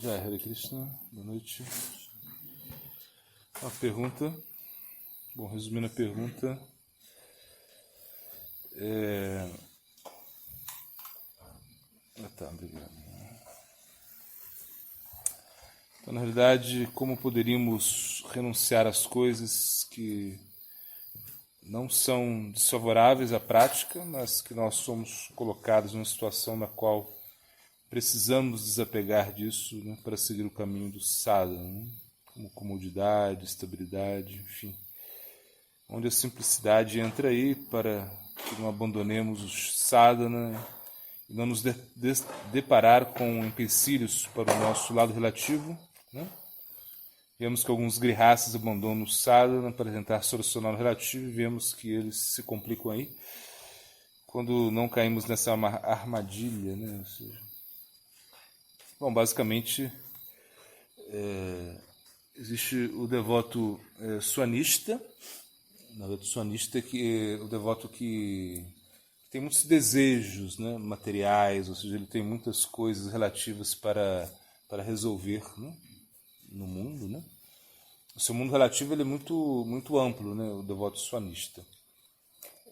Jai Hare Krishna, boa noite. Uma pergunta, bom, resumindo a pergunta, obrigado. Então, na realidade, como poderíamos renunciar às coisas que não são desfavoráveis à prática, mas que nós somos colocados numa situação na qual precisamos desapegar disso, né, para seguir o caminho do sadhana, né, como comodidade, estabilidade, enfim. Onde a simplicidade entra aí para que não abandonemos o sadhana e não nos deparar com empecilhos para o nosso lado relativo, né? Vemos que alguns grihastas abandonam o sadhana para tentar solucionar o relativo e vemos que eles se complicam aí quando não caímos nessa armadilha, né? Ou seja, bom, basicamente existe o devoto suanista, que o devoto que tem muitos desejos, né, materiais, ou seja, ele tem muitas coisas relativas para resolver, né, no mundo, né? O seu mundo relativo ele é muito amplo, né, o devoto suanista.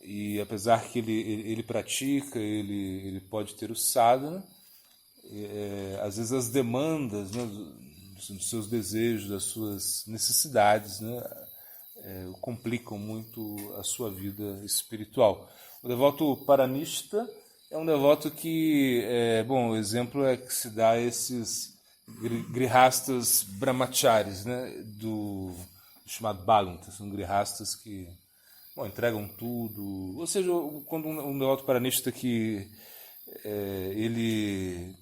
E apesar que ele pratica, ele pode ter o sadhana, às vezes as demandas, né, dos seus desejos, das suas necessidades, né, complicam muito a sua vida espiritual. O devoto paranista é um devoto que, bom, o exemplo é que se dá a esses grihastas brahmacharis, né, do chamado Bhagavata, são grihastas que, bom, entregam tudo, ou seja, quando um devoto paranista que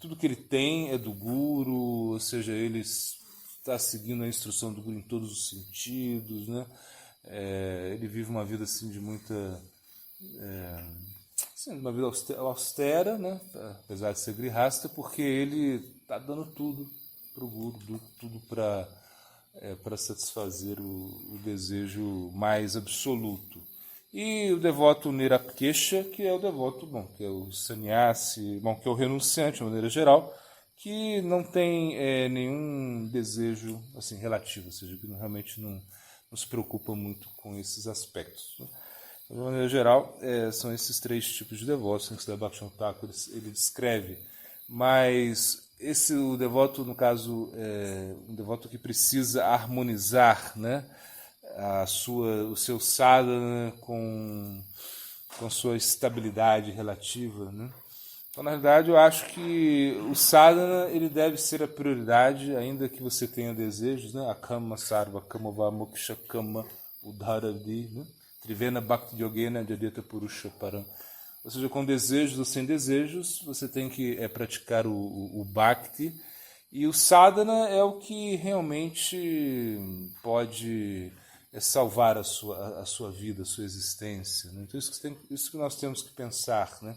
tudo que ele tem é do guru, ou seja, ele está seguindo a instrução do guru em todos os sentidos, né? Ele vive uma vida assim de muita, uma vida austera, né? Apesar de ser grihasta, porque ele está dando tudo para o guru, tudo para satisfazer o desejo mais absoluto. E o devoto Nirapkesha, que é o devoto, bom, que é o sannyasi, bom, que é o renunciante, de maneira geral, que não tem nenhum desejo assim relativo, ou seja, que realmente não se preocupa muito com esses aspectos, né? De maneira geral, são esses três tipos de devotos que o Bhaktivinoda Thakur ele descreve. Mas o devoto, no caso, um devoto que precisa harmonizar, né, o seu sadhana com a sua estabilidade relativa, né? Então, na realidade, eu acho que o sadhana ele deve ser a prioridade, ainda que você tenha desejos, né? Akama sarva kamava moksha kama udharadi, né? Trivena bhakti yogena jadeta purusha param. Ou seja, com desejos ou sem desejos, você tem que praticar o bhakti. E o sadhana é o que realmente pode salvar a sua vida, a sua existência, né? Então, isso que nós temos que pensar, né?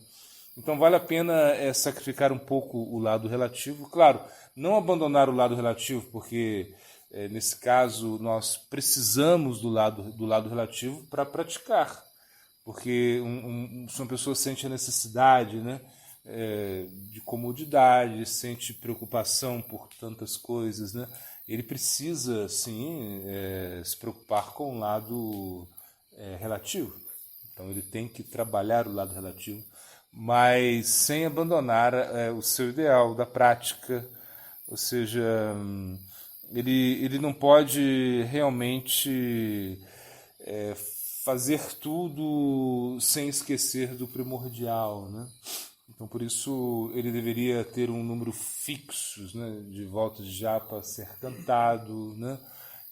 Então, vale a pena sacrificar um pouco o lado relativo. Claro, não abandonar o lado relativo, porque, nesse caso, nós precisamos do lado relativo para praticar. Porque se uma pessoa sente a necessidade, né, de comodidade, sente preocupação por tantas coisas, né, ele precisa, sim, se preocupar com o lado relativo. Então, ele tem que trabalhar o lado relativo, mas sem abandonar o seu ideal da prática. Ou seja, ele não pode realmente fazer tudo sem esquecer do primordial, né? Então, por isso, ele deveria ter um número fixo, né, de volta de japa a ser cantado, né?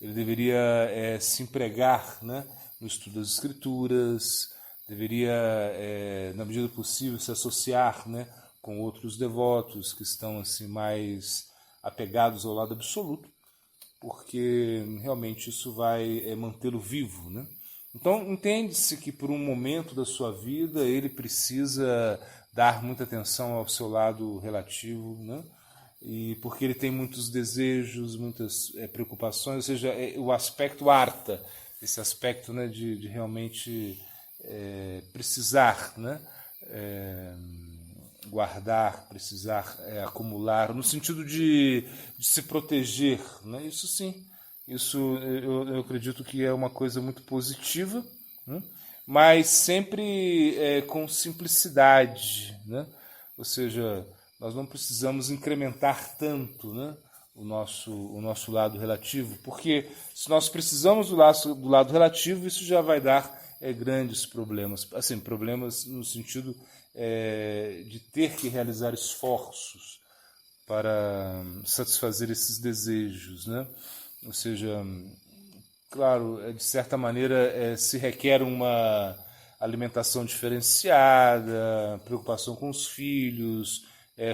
Ele deveria se empregar, né, no estudo das escrituras, deveria, na medida do possível, se associar, né, com outros devotos que estão assim mais apegados ao lado absoluto, porque realmente isso vai mantê-lo vivo, né? Então, entende-se que por um momento da sua vida ele precisa dar muita atenção ao seu lado relativo, né? E porque ele tem muitos desejos, muitas preocupações, ou seja, o aspecto arta, esse aspecto, né, de realmente precisar, né, guardar, precisar acumular, no sentido de se proteger, né? Isso sim, isso eu acredito que é uma coisa muito positiva, né? Mas sempre com simplicidade, né? Ou seja, nós não precisamos incrementar tanto, né, o nosso lado relativo, porque se nós precisamos do lado relativo, isso já vai dar grandes problemas, assim, problemas no sentido de ter que realizar esforços para satisfazer esses desejos, né? Ou seja, claro, de certa maneira se requer uma alimentação diferenciada, preocupação com os filhos,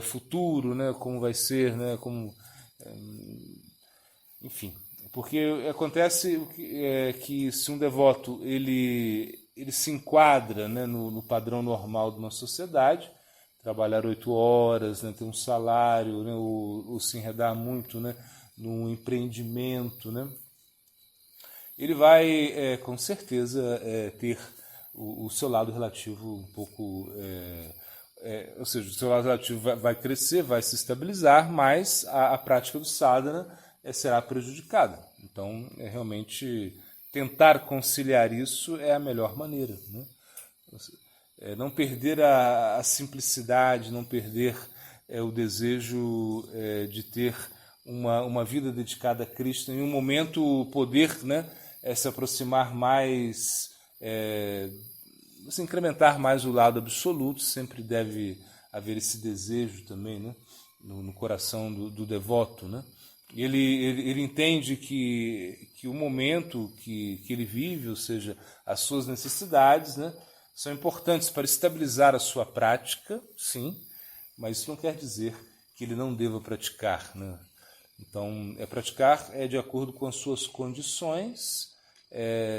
futuro, né? Como vai ser, né? Como, enfim, porque acontece que se um devoto ele se enquadra, né, no padrão normal de uma sociedade, trabalhar 8 horas, né, ter um salário, né, ou se enredar muito, né, num empreendimento, né, ele vai com certeza ter o seu lado relativo um pouco, ou seja, o seu lado relativo vai crescer, vai se estabilizar, mas a prática do sadhana será prejudicada. Então, realmente tentar conciliar isso é a melhor maneira, né? Não perder a simplicidade, não perder o desejo de ter uma vida dedicada a Cristo, em um momento poder, né, se aproximar mais, se incrementar mais o lado absoluto, sempre deve haver esse desejo também, né, no coração do devoto, né? Ele entende que o momento que ele vive, ou seja, as suas necessidades, né, são importantes para estabilizar a sua prática, sim, mas isso não quer dizer que ele não deva praticar, né? Então, praticar de acordo com as suas condições,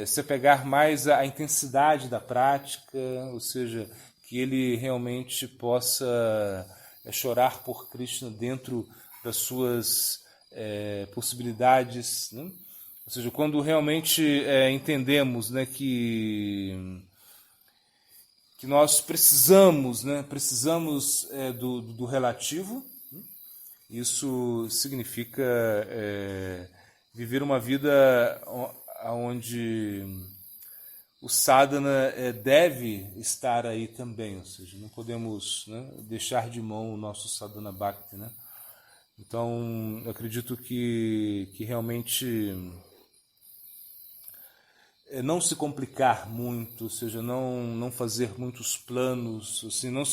se pegar mais a intensidade da prática, ou seja, que ele realmente possa chorar por Krishna dentro das suas possibilidades, né? Ou seja, quando realmente entendemos, né, que nós precisamos, né, do relativo, isso significa viver uma vida onde o sadhana deve estar aí também, ou seja, não podemos, né, deixar de mão o nosso sadhana bhakti, né? Então, eu acredito que realmente não se complicar muito, ou seja, não fazer muitos planos, assim, não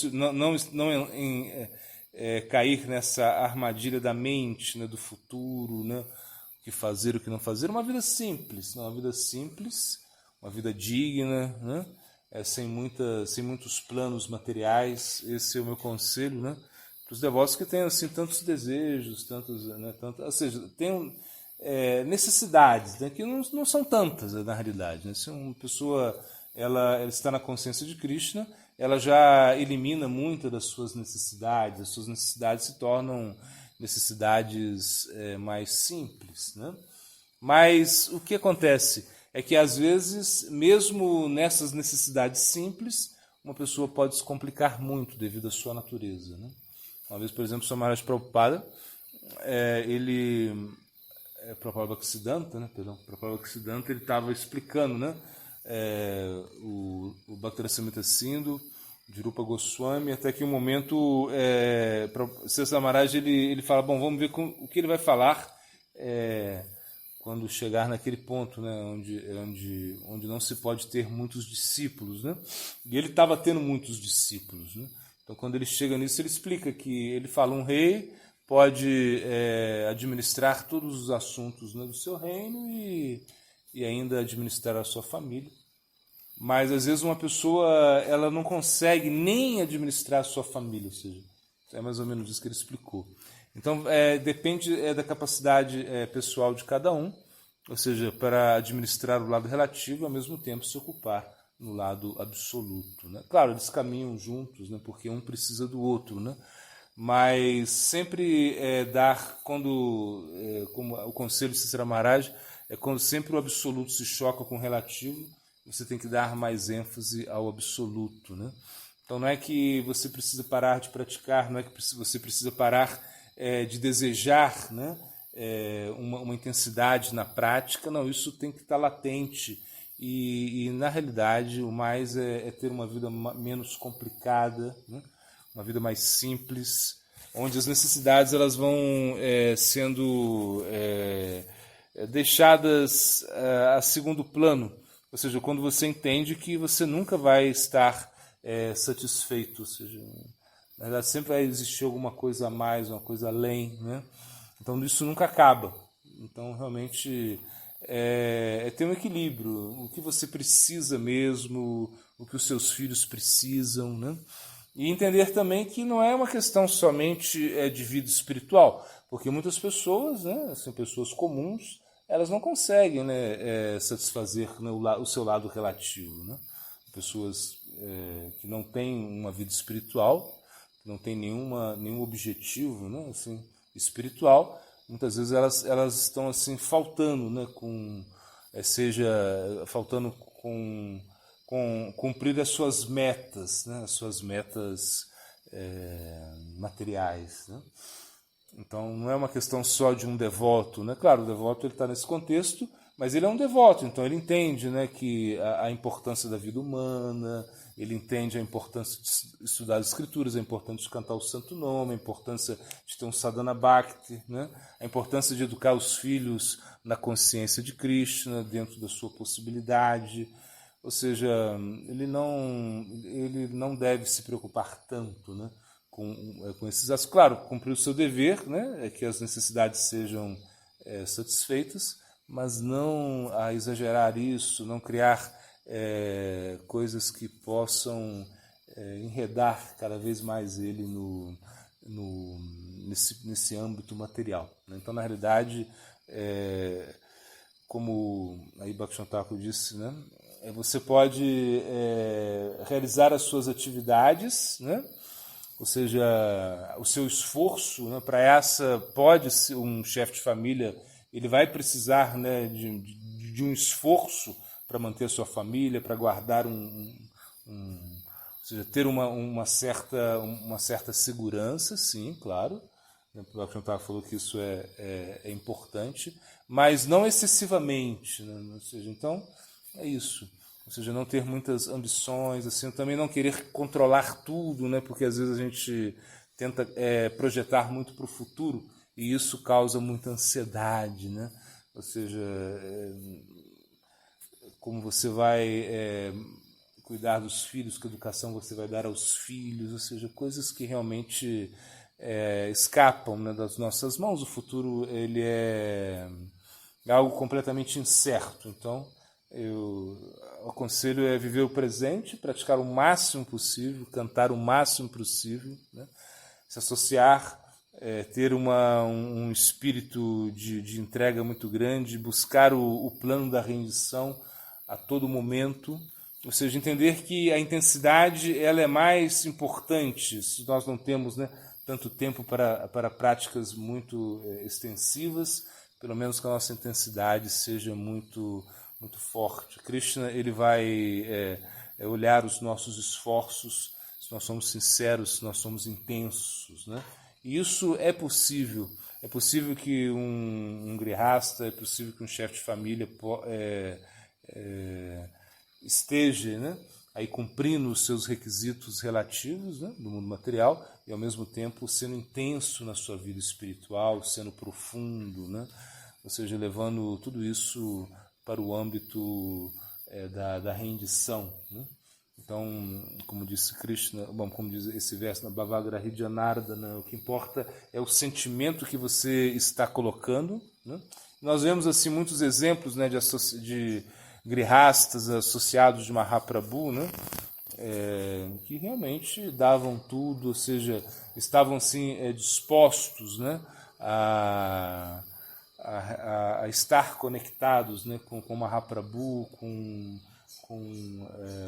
cair nessa armadilha da mente, né, do futuro, né, o que fazer, o que não fazer. Uma vida simples, né, uma vida digna, né, sem muitos planos materiais. Esse é o meu conselho, né, para os devotos que têm assim tantos desejos, ou seja, tem necessidades, né, que não são tantas, na realidade, né? Se uma pessoa ela está na consciência de Krishna, ela já elimina muitas das suas necessidades, as suas necessidades se tornam necessidades mais simples, né? Mas o que acontece é que, às vezes, mesmo nessas necessidades simples, uma pessoa pode se complicar muito devido à sua natureza, né? Uma vez, por exemplo, o Samaraj Prabhupada, Prabhupada Bhaktisiddhanta, né? Prabhupada Bhaktisiddhanta, ele estava explicando, né, o Bhaktirasamrita Sindhu, de Rupa Goswami, até que um momento Sri Samaraj ele fala, bom, vamos ver o que ele vai falar quando chegar naquele ponto, né, onde não se pode ter muitos discípulos, né? E ele estava tendo muitos discípulos, né? Então, quando ele chega nisso, ele explica que ele fala, um rei pode administrar todos os assuntos, né, do seu reino e ainda administrar a sua família. Mas, às vezes, uma pessoa ela não consegue nem administrar a sua família, ou seja, é mais ou menos isso que ele explicou. Então, depende da capacidade pessoal de cada um, ou seja, para administrar o lado relativo e, ao mesmo tempo, se ocupar no lado absoluto, né? Claro, eles caminham juntos, né, porque um precisa do outro, né? Mas sempre como o conselho de Cicera Maharaj, quando sempre o absoluto se choca com o relativo, você tem que dar mais ênfase ao absoluto, né? Então não é que você precisa parar de praticar, não é que você precisa parar de desejar, né? Uma intensidade na prática, não, isso tem que estar latente. E na realidade, o mais é ter uma vida menos complicada, né? Uma vida mais simples, onde as necessidades elas vão sendo deixadas a segundo plano. Ou seja, quando você entende que você nunca vai estar satisfeito, ou seja, na verdade sempre vai existir alguma coisa a mais, uma coisa além, né? Então isso nunca acaba. Então realmente ter um equilíbrio, o que você precisa mesmo, o que os seus filhos precisam, né? E entender também que não é uma questão somente de vida espiritual, porque muitas pessoas, né, são pessoas comuns, elas não conseguem, né, satisfazer, né, o seu lado relativo, né? Pessoas que não têm uma vida espiritual, que não têm nenhum objetivo, né, assim, espiritual, muitas vezes elas estão assim faltando, né, faltando com cumprir as suas metas, né, as suas metas materiais, né? Então não é uma questão só de um devoto, né? Claro, o devoto ele está nesse contexto, mas ele é um devoto, então ele entende, né, que a importância da vida humana, ele entende a importância de estudar as escrituras, a importância de cantar o santo nome, a importância de ter um sadhana bhakti, né? A importância de educar os filhos na consciência de Krishna, dentro da sua possibilidade. Ou seja, ele não deve se preocupar tanto, né, com esses aspectos. Claro, cumprir o seu dever, né, que as necessidades sejam satisfeitas, mas não a exagerar isso, não criar coisas que possam enredar cada vez mais ele nesse âmbito material, né? Então, na realidade, como aí Bhaktivinoda Thakur disse, né, você pode realizar as suas atividades, né? Ou seja, o seu esforço, né, para essa, pode ser um chefe de família, ele vai precisar, né, de um esforço para manter a sua família, para guardar ou seja, ter uma certa segurança, sim, claro. O Bhaktivinoda falou que isso é importante, mas não excessivamente, né? Ou seja, então é isso. Ou seja, não ter muitas ambições, assim, também não querer controlar tudo, né? Porque às vezes a gente tenta projetar muito para o futuro e isso causa muita ansiedade, né? Ou seja, como você vai cuidar dos filhos, que educação você vai dar aos filhos, ou seja, coisas que realmente escapam, né, das nossas mãos. O futuro ele é algo completamente incerto. Então, eu aconselho viver o presente, praticar o máximo possível, cantar o máximo possível, né? Se associar, ter um espírito de entrega muito grande, buscar o plano da rendição a todo momento, ou seja, entender que a intensidade ela é mais importante se nós não temos, né, tanto tempo para práticas muito extensivas, pelo menos que a nossa intensidade seja muito forte. Krishna ele vai olhar os nossos esforços, se nós somos sinceros, se nós somos intensos, né? E isso é possível. É possível que um grihasta, é possível que um chefe de família esteja, né, aí cumprindo os seus requisitos relativos, né, do mundo material e ao mesmo tempo sendo intenso na sua vida espiritual, sendo profundo, né? Ou seja, levando tudo isso para o âmbito da rendição, né? Então, como disse Krishna, como diz esse verso na Bhavagrahi Janardana, o que importa é o sentimento que você está colocando, né? Nós vemos assim muitos exemplos, né, de grihastas associados de Mahaprabhu, né, que realmente davam tudo, ou seja, estavam assim dispostos, né, a estar conectados, né, com Mahaprabhu, com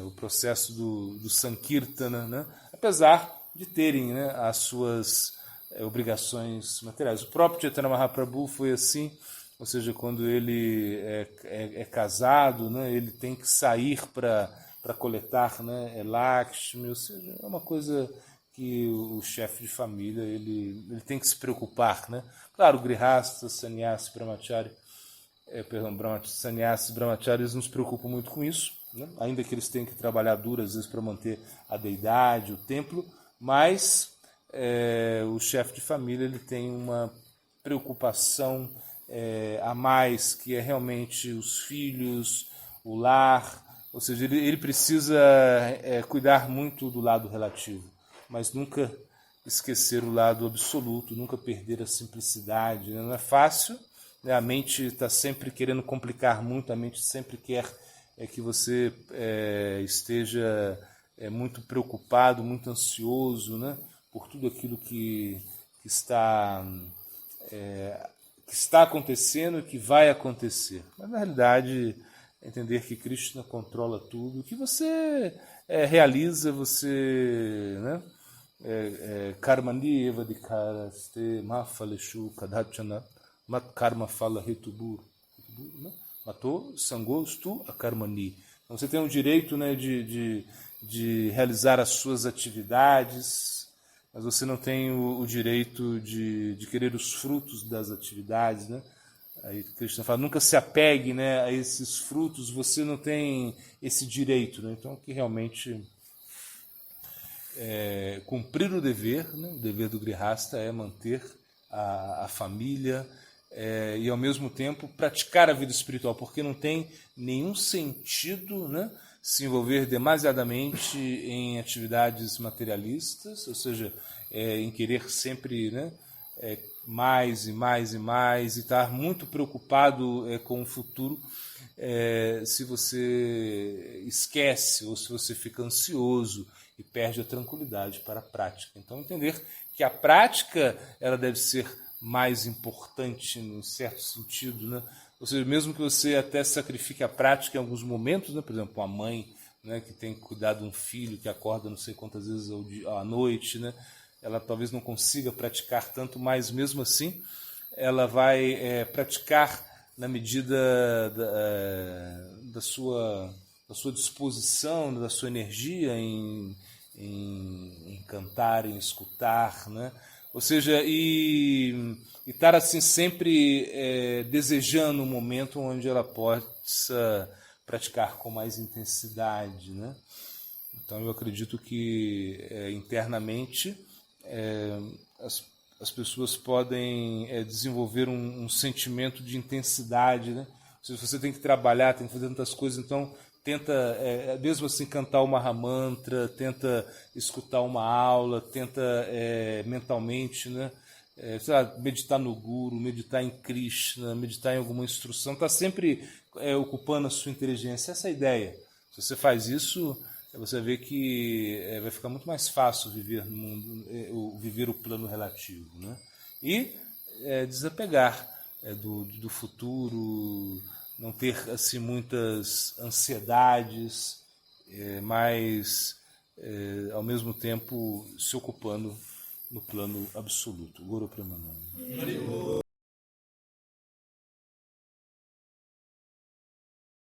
o processo do Sankirtana, né, apesar de terem, né, as suas obrigações materiais. O próprio Chaitanya Mahaprabhu foi assim, ou seja, quando ele é casado, né, ele tem que sair para para coletar, né, Lakshmi, ou seja, é uma coisa que o chefe de família ele tem que se preocupar, né? Claro, grihasta, sannyasi, brahmachari, sannyasis, brahmacharis nos preocupam muito com isso, né? Ainda que eles tenham que trabalhar duro às vezes para manter a deidade, o templo, mas o chefe de família ele tem uma preocupação a mais, que é realmente os filhos, o lar, ou seja, ele precisa cuidar muito do lado relativo, mas nunca esquecer o lado absoluto, nunca perder a simplicidade, né? Não é fácil, né? A mente está sempre querendo complicar muito, a mente sempre quer que você esteja muito preocupado, muito ansioso, né? Por tudo aquilo que está acontecendo e que vai acontecer. Mas, na realidade, entender que Krishna controla tudo, que você realiza, você, né? Karmani eva dikaraste mafaleshu kadachana mat karma fala ritubur, matou sangostu a karmani. Então você tem o direito, né, de realizar as suas atividades, mas você não tem o direito de querer os frutos das atividades, né? Aí Krishna fala, nunca se apegue, né, a esses frutos, você não tem esse direito, né? Então que realmente cumprir o dever, né? O dever do grihasta é manter a família e ao mesmo tempo praticar a vida espiritual, porque não tem nenhum sentido, né, se envolver demasiadamente em atividades materialistas, ou seja, em querer sempre, né, mais e mais e mais, e estar muito preocupado com o futuro, se você esquece ou se você fica ansioso e perde a tranquilidade para a prática. Então, entender que a prática ela deve ser mais importante, num certo sentido, né? Ou seja, mesmo que você até sacrifique a prática em alguns momentos, né? Por exemplo, uma mãe, né, que tem que cuidar de um filho que acorda não sei quantas vezes à noite, né? Ela talvez não consiga praticar tanto, mas mesmo assim ela vai praticar na medida da sua disposição, da sua energia em cantar, em escutar, né? Ou seja, e estar assim sempre desejando um momento onde ela possa praticar com mais intensidade, né? Então eu acredito que internamente as pessoas podem desenvolver um sentimento de intensidade, né? Ou seja, você tem que trabalhar, tem que fazer tantas coisas, então tenta, mesmo assim, cantar o Mahamantra, tenta escutar uma aula, tenta mentalmente, né, sei lá, meditar no Guru, meditar em Krishna, meditar em alguma instrução, está sempre ocupando a sua inteligência. Essa é a ideia. Se você faz isso, você vê que vai ficar muito mais fácil viver no mundo, viver o plano relativo, né? E desapegar do futuro, não ter assim muitas ansiedades, mas ao mesmo tempo se ocupando no plano absoluto. Guru Premananda.